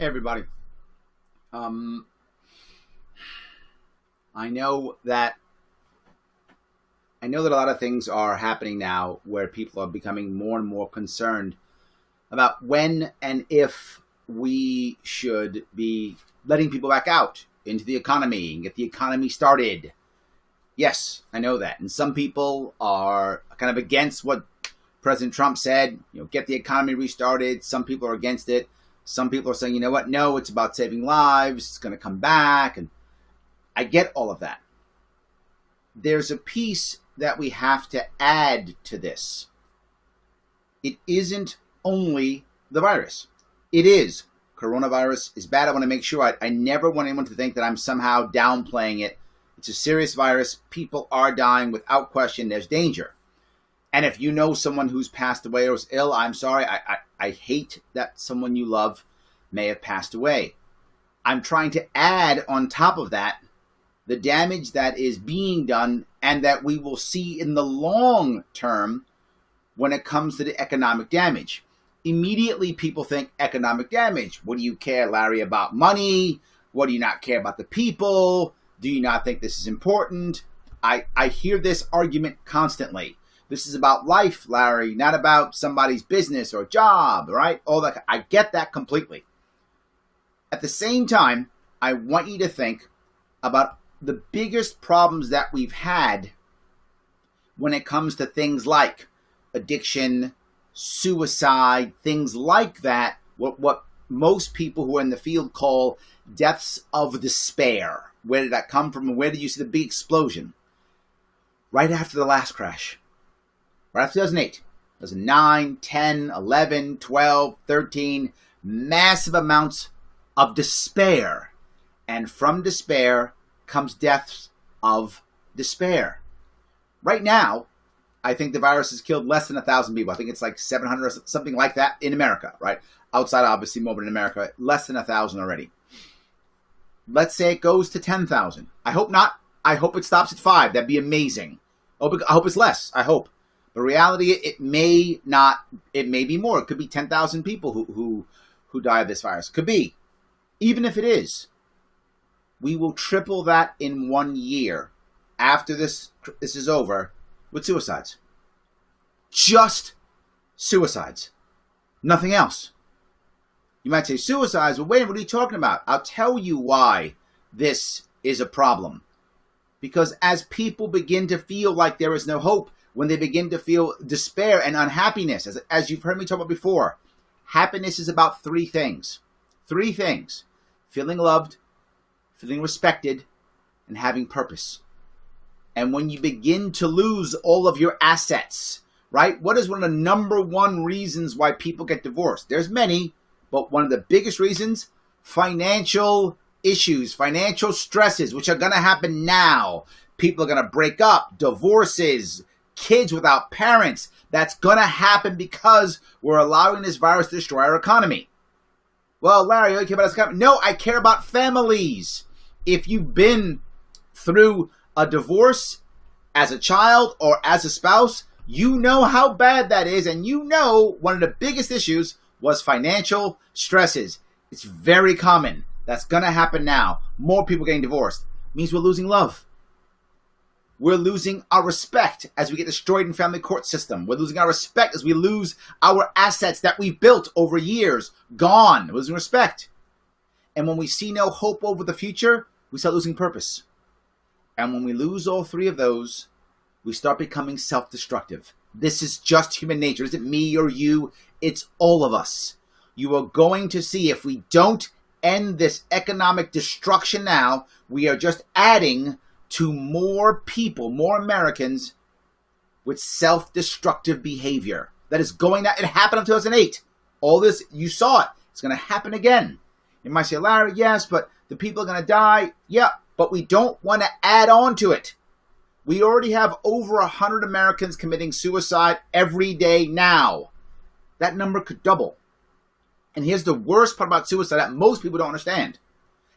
Hey everybody. Um, I know that a lot of things are happening now where people are becoming more and more concerned about when and if we should be letting people back out into the economy and get the economy started. Yes, I know that. And some people are kind of against what President Trump said, get the economy restarted. Some people are against it. Some people are saying, you know what? No, it's about saving lives. It's going to come back. And I get all of that. There's a piece that we have to add to this. It isn't only the virus. It is. Coronavirus is bad. I want to make sure I never want anyone to think that I'm somehow downplaying it. It's a serious virus. People are dying without question. There's danger. And if you know someone who's passed away or is ill, I'm sorry. I hate that someone you love may have passed away. I'm trying to add on top of that the damage that is being done and that we will see in the long term when it comes to the economic damage. Immediately people think economic damage. What do you care, Larry, about money? What do you not care about the people? Do you not think this is important? I hear this argument constantly. This is about life, Larry, not about somebody's business or job, right? All that. I get that completely. At the same time, I want you to think about the biggest problems that we've had when it comes to things like addiction, suicide, things like that, what most people who are in the field call deaths of despair. Where did that come from, and where did you see the big explosion? Right after the last crash. Right after 2008. 2009, 10, 11, 12, 13. Massive amounts of despair. And from despair comes deaths of despair. Right now, I think the virus has killed less than 1,000 people. I think it's like 700 or something like that in America, right? Outside, obviously, more, but in America, less than 1,000 already. Let's say it goes to 10,000. I hope not. I hope it stops at 5. That'd be amazing. I hope it's less. I hope. But reality, it may not. It may be more. It could be 10,000 people who die of this virus. Could be. Even if it is, we will triple that in 1 year after this is over with suicides. Just suicides. Nothing else. You might say suicides. Well, wait, what are you talking about? I'll tell you why this is a problem. Because as people begin to feel like there is no hope, when they begin to feel despair and unhappiness, as you've heard me talk about before, happiness is about three things. Three things. Feeling loved, feeling respected, and having purpose. And when you begin to lose all of your assets, right? What is one of the number one reasons why people get divorced? There's many, but one of the biggest reasons, financial issues, financial stresses, which are going to happen now. People are going to break up, divorces, kids without parents. That's going to happen because we're allowing this virus to destroy our economy. Well, Larry, you care about this economy? No, I care about families. If you've been through a divorce as a child or as a spouse, you know how bad that is, and you know one of the biggest issues was financial stresses. It's very common. That's going to happen now. More people getting divorced. It means we're losing love. We're losing our respect as we get destroyed in family court system. We're losing our respect as we lose our assets that we've built over years. Gone. We're losing respect. And when we see no hope over the future, we start losing purpose. And when we lose all three of those, we start becoming self-destructive. This is just human nature. It isn't me or you. It's all of us. You are going to see if we don't end this economic destruction now, we are just adding to more people, more Americans with self-destructive behavior. That is going out. It happened in 2008. All this, you saw it. It's going to happen again. You might say, Larry, yes, but the people are going to die. Yeah, but we don't want to add on to it. We already have over 100 Americans committing suicide every day now. That number could double. And here's the worst part about suicide that most people don't understand.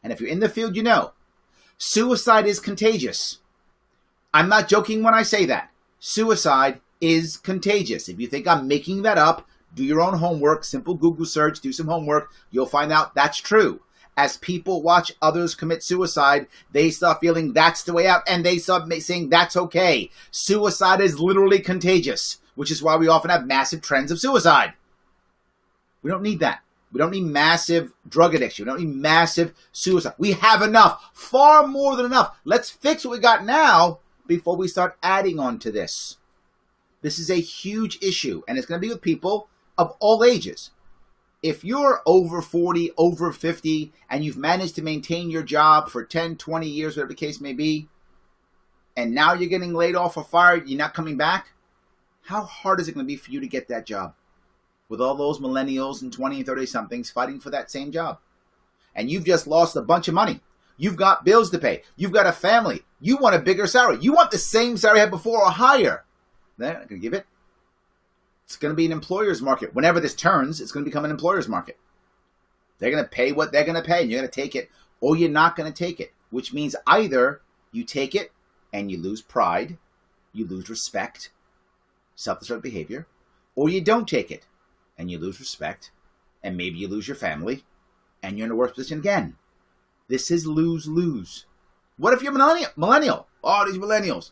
And if you're in the field, you know. Suicide is contagious. I'm not joking when I say that. Suicide is contagious. If you think I'm making that up, Do your own homework, simple Google search, do some homework. You'll find out that's true. As people watch others commit suicide, they start feeling that's the way out, and they start saying that's okay. Suicide is literally contagious, which is why we often have massive trends of suicide. We don't need that. We don't need massive drug addiction. We don't need massive suicide. We have enough, far more than enough. Let's fix what we got now before we start adding on to this. This is a huge issue, and it's going to be with people of all ages. If you're over 40, over 50, and you've managed to maintain your job for 10, 20 years, whatever the case may be, and now you're getting laid off or fired, you're not coming back, how hard is it going to be for you to get that job? With all those millennials and 20 and 30-somethings fighting for that same job. And you've just lost a bunch of money. You've got bills to pay. You've got a family. You want a bigger salary. You want the same salary you had before or higher. They're not going to give it. It's going to be an employer's market. Whenever this turns, it's going to become an employer's market. They're going to pay what they're going to pay, and you're going to take it, or you're not going to take it, which means either you take it and you lose pride, you lose respect, self-destructive behavior, or you don't take it and you lose respect, and maybe you lose your family, and you're in a worse position again. This is lose-lose. What if you're millennial? Oh, these millennials.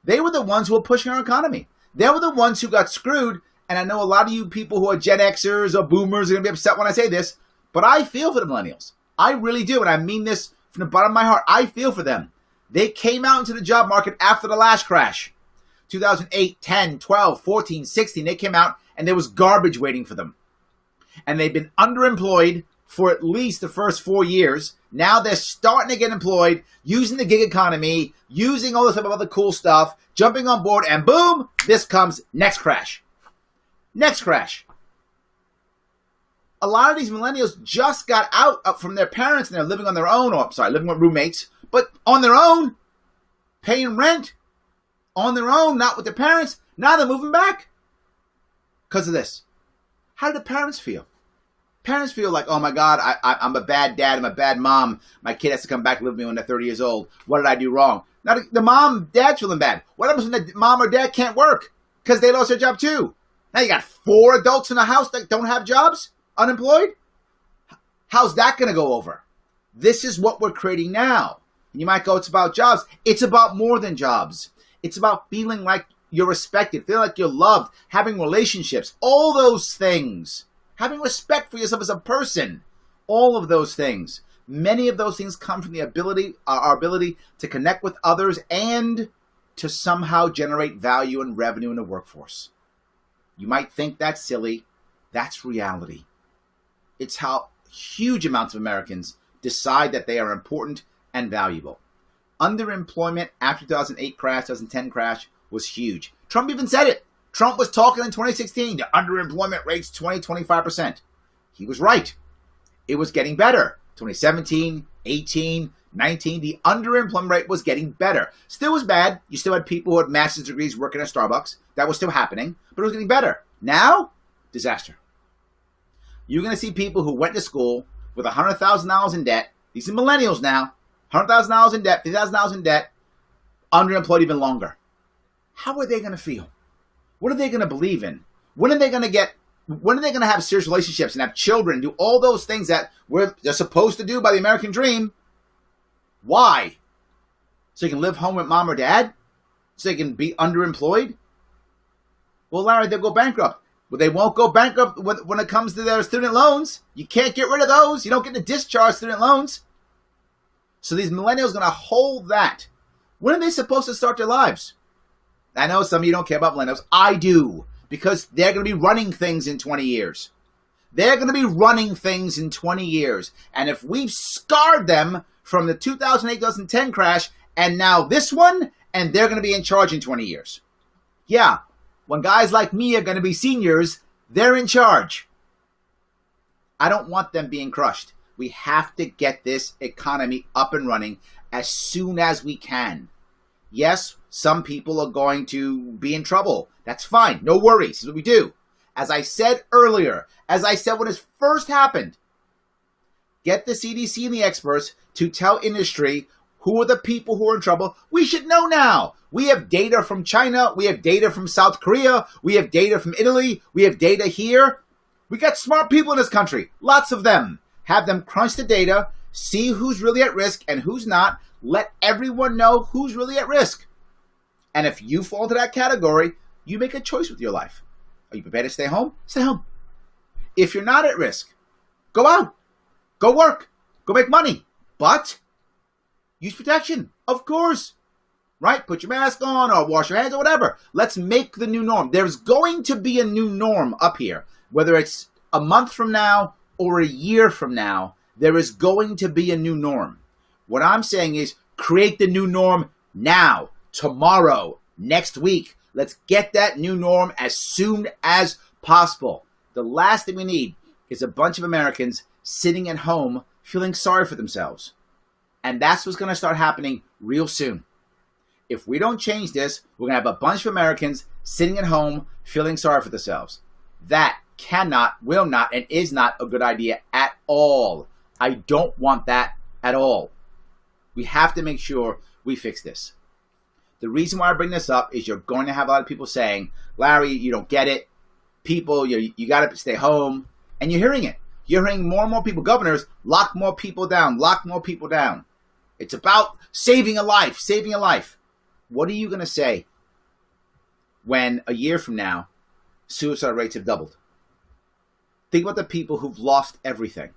They were the ones who were pushing our economy. They were the ones who got screwed. And I know a lot of you people who are Gen Xers or boomers are going to be upset when I say this, but I feel for the millennials. I really do. And I mean this from the bottom of my heart. I feel for them. They came out into the job market after the last crash. 2008, 10, 12, 14, 16. They came out and there was garbage waiting for them. And they've been underemployed for at least the first 4 years. Now they're starting to get employed, using the gig economy, using all this type of other cool stuff, jumping on board, and boom, this comes next crash. Next crash. A lot of these millennials just got out from their parents and they're living on their own, living with roommates, but on their own, paying rent, on their own, not with their parents. Now they're moving back because of this. How do the parents feel? Parents feel like, oh my God, I'm a bad dad, I'm a bad mom. My kid has to come back and live with me when they're 30 years old. What did I do wrong? Now the mom, dad's feeling bad. What happens when the mom or dad can't work? Because they lost their job too. Now you got 4 adults in the house that don't have jobs, unemployed. How's that going to go over? This is what we're creating now. You might go, it's about jobs. It's about more than jobs. It's about feeling like you're respected, feeling like you're loved, having relationships, all those things. Having respect for yourself as a person, all of those things. Many of those things come from our ability to connect with others and to somehow generate value and revenue in the workforce. You might think that's silly. That's reality. It's how huge amounts of Americans decide that they are important and valuable. Underemployment after 2008 crash, 2010 crash was huge. Trump even said it. Trump was talking in 2016, the underemployment rate's 20-25%. He was right. It was getting better. 2017, 18, 19, the underemployment rate was getting better. Still was bad. You still had people who had master's degrees working at Starbucks. That was still happening, but it was getting better. Now, disaster. You're going to see people who went to school with $100,000 in debt. These are millennials now. $100,000 in debt, $50,000 in debt, underemployed even longer. How are they going to feel? What are they going to believe in? When are they going to have serious relationships and have children, do all those things that they're supposed to do by the American dream? Why? So you can live home with mom or dad? So you can be underemployed? Well, Larry, they'll go bankrupt. But they won't go bankrupt when it comes to their student loans. You can't get rid of those. You don't get to discharge student loans. So these millennials are going to hold that. When are they supposed to start their lives? I know some of you don't care about millennials. I do. Because they're going to be running things in 20 years. They're going to be running things in 20 years. And if we've scarred them from the 2008-2010 crash and now this one, and they're going to be in charge in 20 years. Yeah, when guys like me are going to be seniors, they're in charge. I don't want them being crushed. We have to get this economy up and running as soon as we can. Yes, some people are going to be in trouble. That's fine. No worries. This is what we do. As I said earlier, as I said when it first happened, get the CDC and the experts to tell industry who are the people who are in trouble. We should know now. We have data from China. We have data from South Korea. We have data from Italy. We have data here. We got smart people in this country, lots of them. Have them crunch the data, see who's really at risk and who's not. Let everyone know who's really at risk. And if you fall into that category, you make a choice with your life. Are you prepared to stay home? Stay home. If you're not at risk, go out, go work, go make money. But use protection, of course. Right? Put your mask on or wash your hands or whatever. Let's make the new norm. There's going to be a new norm up here. Whether it's a month from now or a year from now, there is going to be a new norm. What I'm saying is create the new norm now, tomorrow, next week. Let's get that new norm as soon as possible. The last thing we need is a bunch of Americans sitting at home feeling sorry for themselves. And that's what's going to start happening real soon. If we don't change this, we're going to have a bunch of Americans sitting at home feeling sorry for themselves. That cannot, will not, and is not a good idea at all. I don't want that at all. We have to make sure we fix this. The reason why I bring this up is you're going to have a lot of people saying, Larry, you don't get it. People, you got to stay home. And you're hearing it. You're hearing more and more people, governors, lock more people down, lock more people down. It's about saving a life, saving a life. What are you going to say when a year from now, suicide rates have doubled? Think about the people who've lost everything.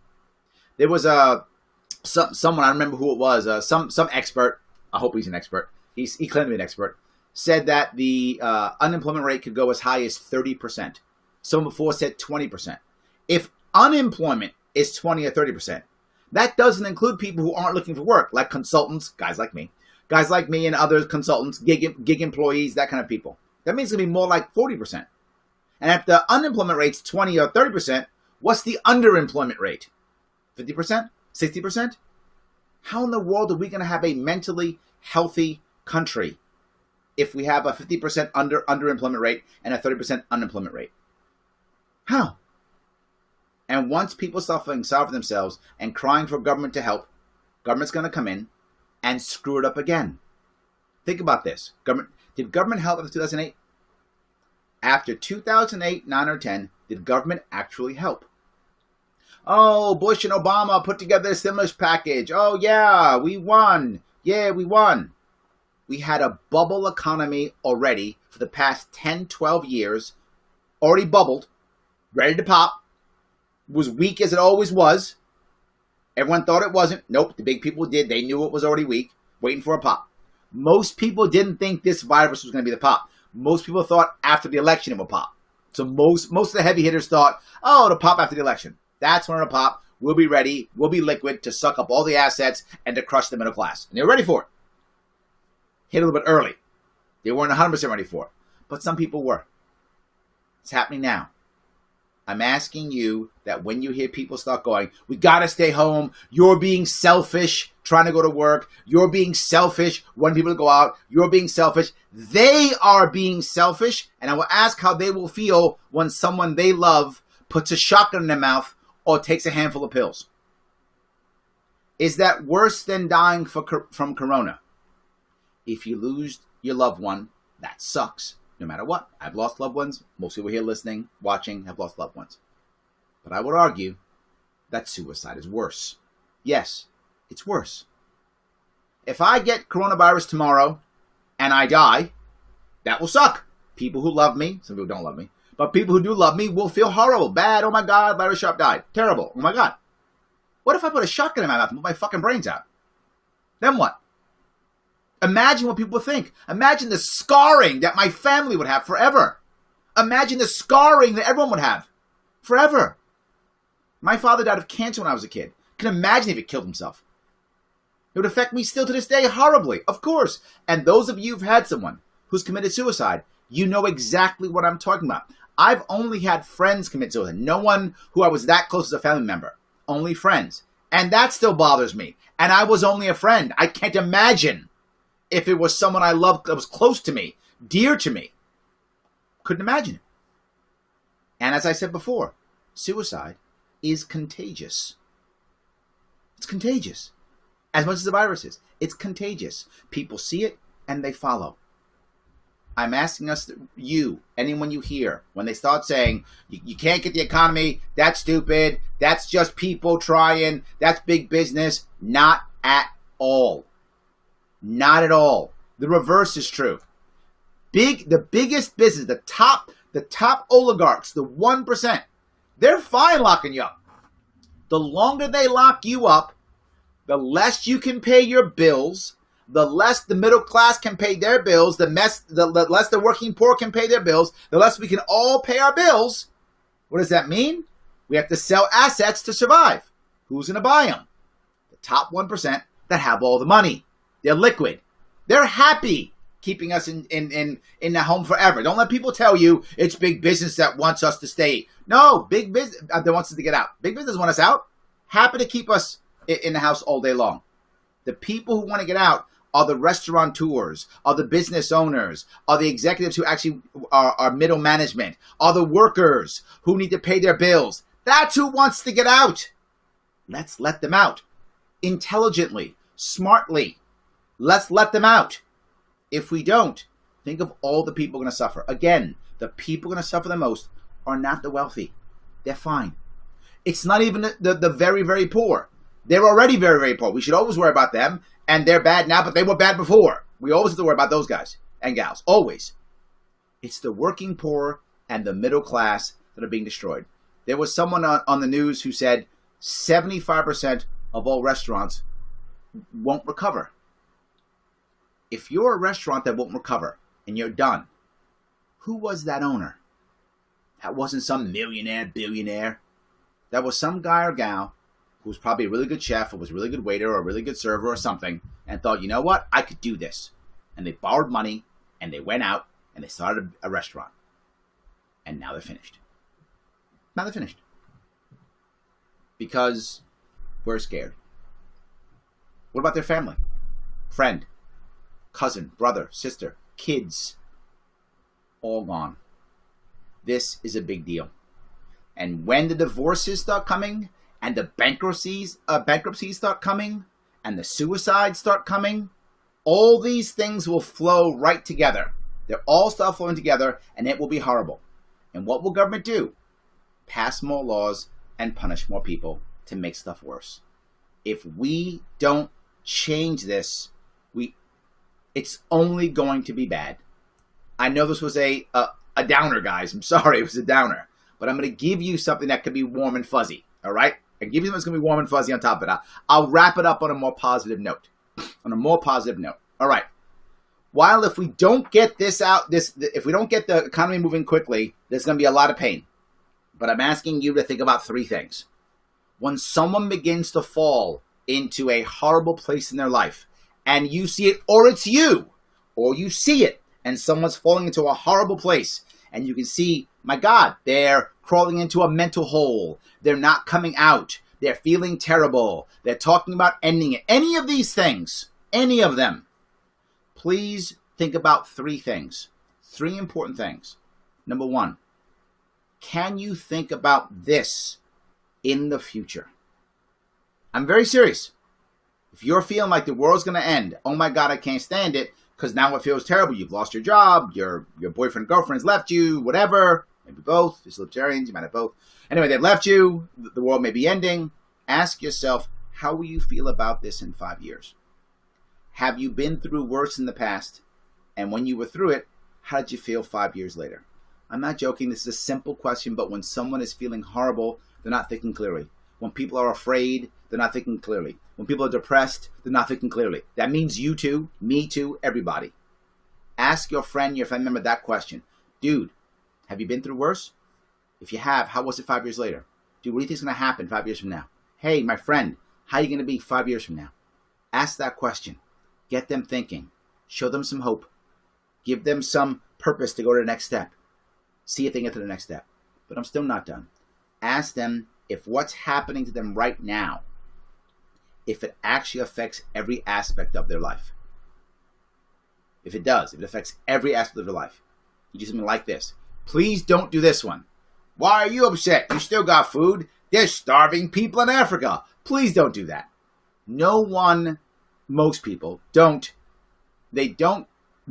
There was someone, I don't remember who it was, some expert, I hope he's an expert, he claimed to be an expert, said that the unemployment rate could go as high as 30%. Someone before said 20%. If unemployment is 20 or 30%, that doesn't include people who aren't looking for work, like consultants, guys like me and other consultants, gig employees, that kind of people. That means it's going to be more like 40%. And if the unemployment rate's 20 or 30%, what's the underemployment rate? 50%? 60%? How in the world are we going to have a mentally healthy country if we have a 50% underemployment rate and a 30% unemployment rate? How? And once people start feeling sorry for themselves and crying for government to help, government's going to come in and screw it up again. Think about this. Did government help after 2008? After 2008, 9, or 10, did government actually help? Oh, Bush and Obama put together a stimulus package. Oh, yeah, we won. Yeah, we won. We had a bubble economy already for the past 10, 12 years, already bubbled, ready to pop, was weak as it always was. Everyone thought it wasn't. Nope, the big people did. They knew it was already weak, waiting for a pop. Most people didn't think this virus was going to be the pop. Most people thought after the election it would pop. So most of the heavy hitters thought, oh, it'll pop after the election. That's when it'll pop. We'll be ready. We'll be liquid to suck up all the assets and to crush the middle class. And they were ready for it. Hit a little bit early. They weren't 100% ready for it. But some people were. It's happening now. I'm asking you that when you hear people start going, we got to stay home. You're being selfish trying to go to work. You're being selfish wanting people to go out. You're being selfish. They are being selfish. And I will ask how they will feel when someone they love puts a shotgun in their mouth or takes a handful of pills. Is that worse than dying from corona? If you lose your loved one, that sucks. No matter what. I've lost loved ones. Most people here listening, watching, have lost loved ones. But I would argue that suicide is worse. Yes, it's worse. If I get coronavirus tomorrow and I die, that will suck. People who love me, some people don't love me, but people who do love me will feel horrible, bad. Oh my God, Larry Sharpe died. Terrible. Oh my God. What if I put a shotgun in my mouth and put my fucking brains out? Then what? Imagine what people think. Imagine the scarring that my family would have forever. Imagine the scarring that everyone would have forever. My father died of cancer when I was a kid. I can imagine if he killed himself. It would affect me still to this day horribly, of course. And those of you who've had someone who's committed suicide, you know exactly what I'm talking about. I've only had friends commit suicide. No one who I was that close as a family member. Only friends. And that still bothers me. And I was only a friend. I can't imagine if it was someone I loved that was close to me, dear to me. Couldn't imagine it. And as I said before, suicide is contagious. It's contagious. As much as the virus is. It's contagious. People see it and they follow. I'm asking us, anyone you hear, when they start saying, you can't get the economy, that's stupid, that's just people trying, that's big business. Not at all. Not at all. The reverse is true. The biggest business, the top oligarchs, the 1%, they're fine locking you up. The longer they lock you up, the less you can pay your bills, the less the middle class can pay their bills, the less the working poor can pay their bills, the less we can all pay our bills. What does that mean? We have to sell assets to survive. Who's going to buy them? The top 1% that have all the money. They're liquid. They're happy keeping us in the home forever. Don't let people tell you it's big business that wants us to stay. No, big business that wants us to get out. Big business want us out. Happy to keep us in the house all day long. The people who want to get out are the restaurateurs, are the business owners, are the executives who actually are middle management, are the workers who need to pay their bills. That's who wants to get out. Let's let them out. Intelligently, smartly. Let's let them out. If we don't, think of all the people going to suffer. Again, the people going to suffer the most are not the wealthy. They're fine. It's not even the very, very poor. They're already very, very poor. We should always worry about them. And they're bad now, but they were bad before. We always have to worry about those guys and gals. Always. It's the working poor and the middle class that are being destroyed. There was someone on the news who said 75% of all restaurants won't recover. If you're a restaurant that won't recover and you're done, who was that owner? That wasn't some millionaire, billionaire. That was some guy or gal who was probably a really good chef or was a really good waiter or a really good server or something and thought, you know what, I could do this. And they borrowed money and they went out and they started a restaurant. And now they're finished. Now they're finished. Because we're scared. What about their family? Friend, cousin, brother, sister, kids. All gone. This is a big deal. And when the divorces start coming, and the bankruptcies start coming, and the suicides start coming, all these things will flow right together. They'll all start flowing together, and it will be horrible. And what will government do? Pass more laws and punish more people to make stuff worse. If we don't change this, it's only going to be bad. I know this was a downer, guys. I'm sorry, it was a downer. But I'm going to give you something that could be warm and fuzzy, all right? I give you something that's going to be warm and fuzzy on top of it. I'll wrap it up on a more positive note. All right. While if we don't get this out, if we don't get the economy moving quickly, there's going to be a lot of pain. But I'm asking you to think about three things. When someone begins to fall into a horrible place in their life, and you see it, or it's you, or you see it, and someone's falling into a horrible place, and you can see, my God, they're crawling into a mental hole. They're not coming out. They're feeling terrible. They're talking about ending it. Any of these things, any of them, please think about three things, three important things. Number one, can you think about this in the future? I'm very serious. If you're feeling like the world's going to end, oh my God, I can't stand it, because now it feels terrible. You've lost your job, your boyfriend, girlfriend's left you, whatever. Maybe both. There's libertarians, you might have both. Anyway, they've left you. The world may be ending. Ask yourself, how will you feel about this in 5 years? Have you been through worse in the past? And when you were through it, how did you feel 5 years later? I'm not joking. This is a simple question, but when someone is feeling horrible, they're not thinking clearly. When people are afraid, they're not thinking clearly. When people are depressed, they're not thinking clearly. That means you too, me too, everybody. Ask your friend member that question. Dude, have you been through worse? If you have, how was it 5 years later? Dude, what do you think is going to happen 5 years from now? Hey, my friend, how are you going to be 5 years from now? Ask that question. Get them thinking. Show them some hope. Give them some purpose to go to the next step. See if they get to the next step. But I'm still not done. Ask them if what's happening to them right now, if it actually affects every aspect of their life. If it does, if it affects every aspect of their life, you do something like this. Please don't do this one. Why are you upset? You still got food. There's starving people in Africa. Please don't do that. Most people don't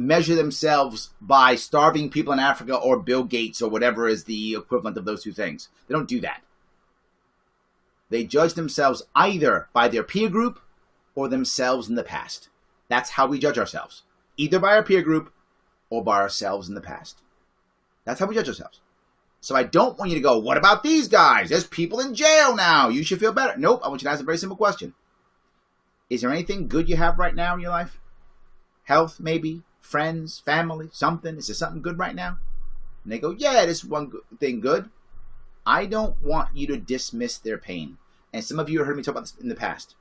measure themselves by starving people in Africa or Bill Gates or whatever is the equivalent of those two things. They don't do that. They judge themselves either by their peer group or themselves in the past. That's how we judge ourselves. Either by our peer group or by ourselves in the past. That's how we judge ourselves. So I don't want you to go, what about these guys? There's people in jail now. You should feel better. Nope. I want you to ask a very simple question. Is there anything good you have right now in your life? Health, maybe? Friends, family, something? Is there something good right now? And they go, yeah, this one thing good. I don't want you to dismiss their pain. And some of you have heard me talk about this in the past.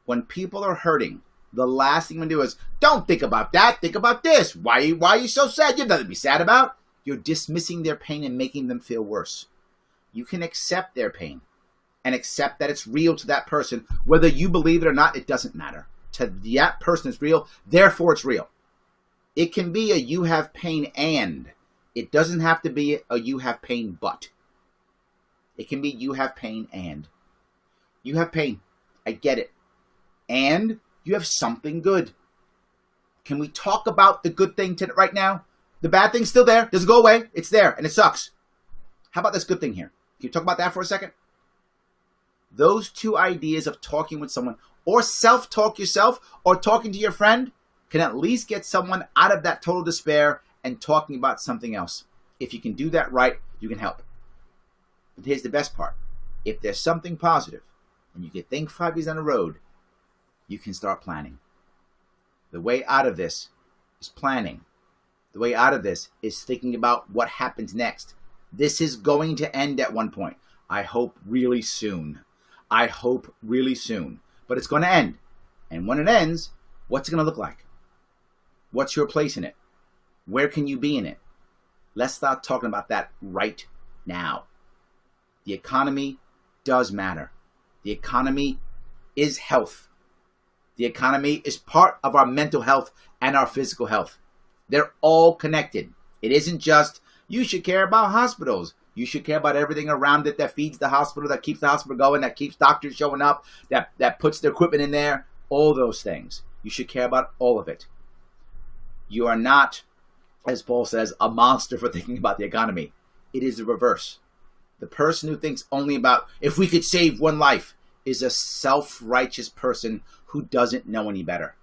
When people are hurting, the last thing you want to do is, don't think about that. Think about this. Why are you so sad? You have nothing to be sad about. You're dismissing their pain and making them feel worse. You can accept their pain and accept that it's real to that person. Whether you believe it or not, it doesn't matter. To that person, it's real. Therefore, it's real. It can be a you have pain and. It doesn't have to be a you have pain but. It can be you have pain and. You have pain. I get it. And you have something good. Can we talk about the good thing right now? The bad thing's still there. Doesn't go away. It's there and it sucks. How about this good thing here? Can you talk about that for a second? Those two ideas of talking with someone or self-talk yourself or talking to your friend can at least get someone out of that total despair and talking about something else. If you can do that right, you can help. But here's the best part. If there's something positive and you can think 5 years down the road, you can start planning. The way out of this is planning. The way out of this is thinking about what happens next. This is going to end at one point. I hope really soon. I hope really soon. But it's going to end. And when it ends, what's it going to look like? What's your place in it? Where can you be in it? Let's start talking about that right now. The economy does matter. The economy is health. The economy is part of our mental health and our physical health. They're all connected. It isn't just, you should care about hospitals. You should care about everything around it that feeds the hospital, that keeps the hospital going, that keeps doctors showing up, that puts their equipment in there. All those things. You should care about all of it. You are not, as Paul says, a monster for thinking about the economy. It is the reverse. The person who thinks only about, if we could save one life, is a self-righteous person who doesn't know any better.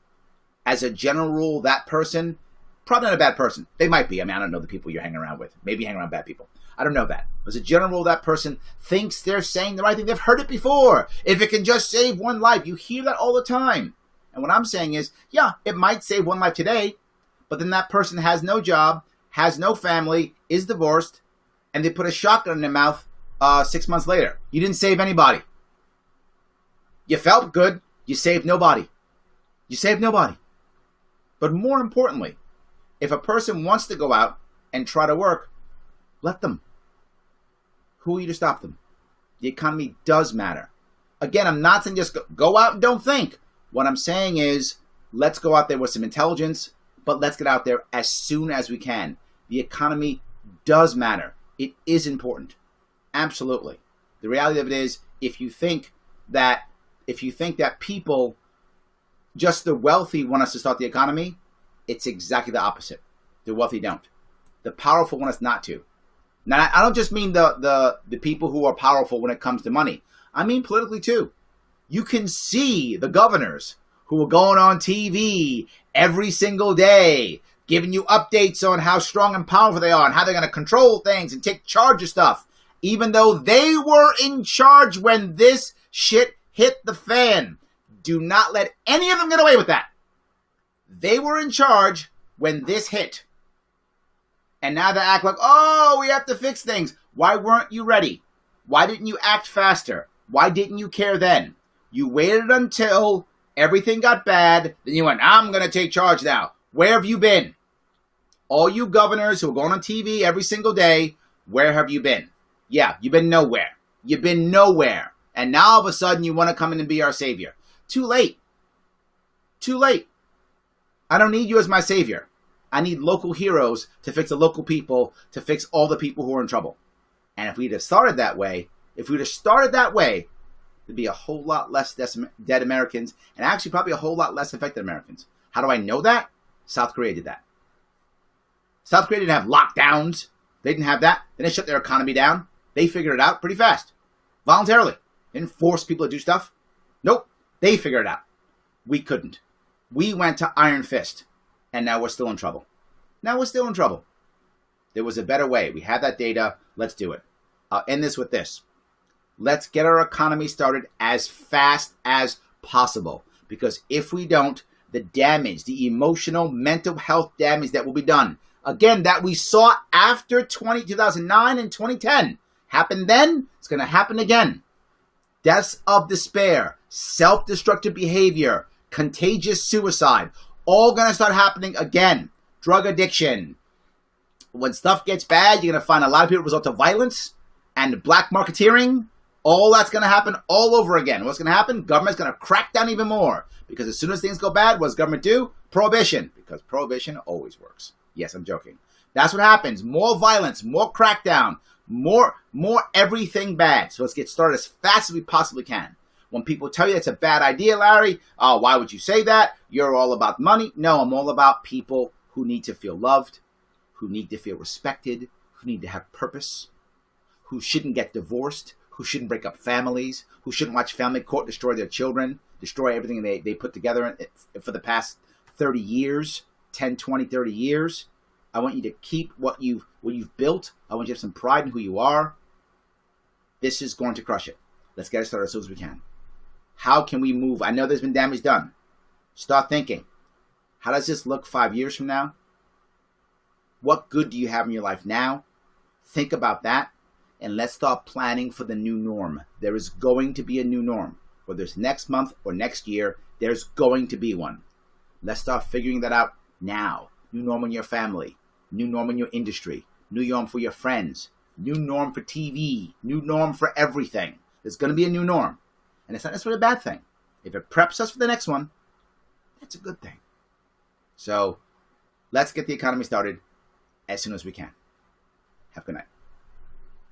As a general rule, that person, probably not a bad person. They might be. I mean, I don't know the people you're hanging around with. Maybe you hang around bad people. I don't know that. As a general rule, that person thinks they're saying the right thing. They've heard it before. If it can just save one life. You hear that all the time. And what I'm saying is, yeah, it might save one life today, but then that person has no job, has no family, is divorced, and they put a shotgun in their mouth 6 months later. You didn't save anybody. You felt good. You saved nobody. You saved nobody. But more importantly, if a person wants to go out and try to work, let them. Who are you to stop them? The economy does matter. Again, I'm not saying just go out and don't think. What I'm saying is, let's go out there with some intelligence, but let's get out there as soon as we can. The economy does matter. It is important. Absolutely. The reality of it is, if you think that people, just the wealthy, want us to start the economy, it's exactly the opposite. The wealthy don't. The powerful want us not to. Now, I don't just mean the people who are powerful when it comes to money. I mean politically too. You can see the governors who are going on TV every single day, giving you updates on how strong and powerful they are and how they're going to control things and take charge of stuff, even though they were in charge when this shit hit the fan. Do not let any of them get away with that. They were in charge when this hit. And now they act like, oh, we have to fix things. Why weren't you ready? Why didn't you act faster? Why didn't you care then? You waited until everything got bad. Then you went, I'm going to take charge now. Where have you been? All you governors who are going on TV every single day, where have you been? Yeah, you've been nowhere. You've been nowhere. And now all of a sudden you want to come in and be our savior. Too late. Too late. I don't need you as my savior. I need local heroes to fix the local people, to fix all the people who are in trouble. And if we'd have started that way, there'd be a whole lot less dead Americans, and actually probably a whole lot less affected Americans. How do I know that? South Korea did that. South Korea didn't have lockdowns. They didn't have that. They didn't shut their economy down. They figured it out pretty fast. Voluntarily. They didn't force people to do stuff. Nope. They figured it out. We couldn't. We went to iron fist. And now we're still in trouble. There was a better way. We have that data. Let's do it. I'll end this with this. Let's get our economy started as fast as possible. Because if we don't, the damage, the emotional, mental health damage that will be done, again, that we saw after 2009 and 2010, happened then, it's going to happen again. Deaths of despair, self-destructive behavior, contagious suicide, all going to start happening again. Drug addiction. When stuff gets bad, you're going to find a lot of people result to violence and black marketeering. All that's going to happen all over again. What's going to happen? Government's going to crack down even more. Because as soon as things go bad, what does government do? Prohibition. Because prohibition always works. Yes, I'm joking. That's what happens. More violence, more crackdown, more everything bad. So let's get started as fast as we possibly can. When people tell you it's a bad idea, Larry, oh, why would you say that? You're all about money. No, I'm all about people who need to feel loved, who need to feel respected, who need to have purpose, who shouldn't get divorced, who shouldn't break up families, who shouldn't watch family court destroy their children, destroy everything they put together for the past 30 years, 10, 20, 30 years. I want you to keep what you've built. I want you to have some pride in who you are. This is going to crush it. Let's get it started as soon as we can. How can we move? I know there's been damage done. Start thinking. How does this look 5 years from now? What good do you have in your life now? Think about that. And let's start planning for the new norm. There is going to be a new norm. Whether it's next month or next year, there's going to be one. Let's start figuring that out now. New norm in your family. New norm in your industry. New norm for your friends. New norm for TV. New norm for everything. There's going to be a new norm. And it's not necessarily a bad thing. If it preps us for the next one, that's a good thing. So let's get the economy started as soon as we can. Have a good night.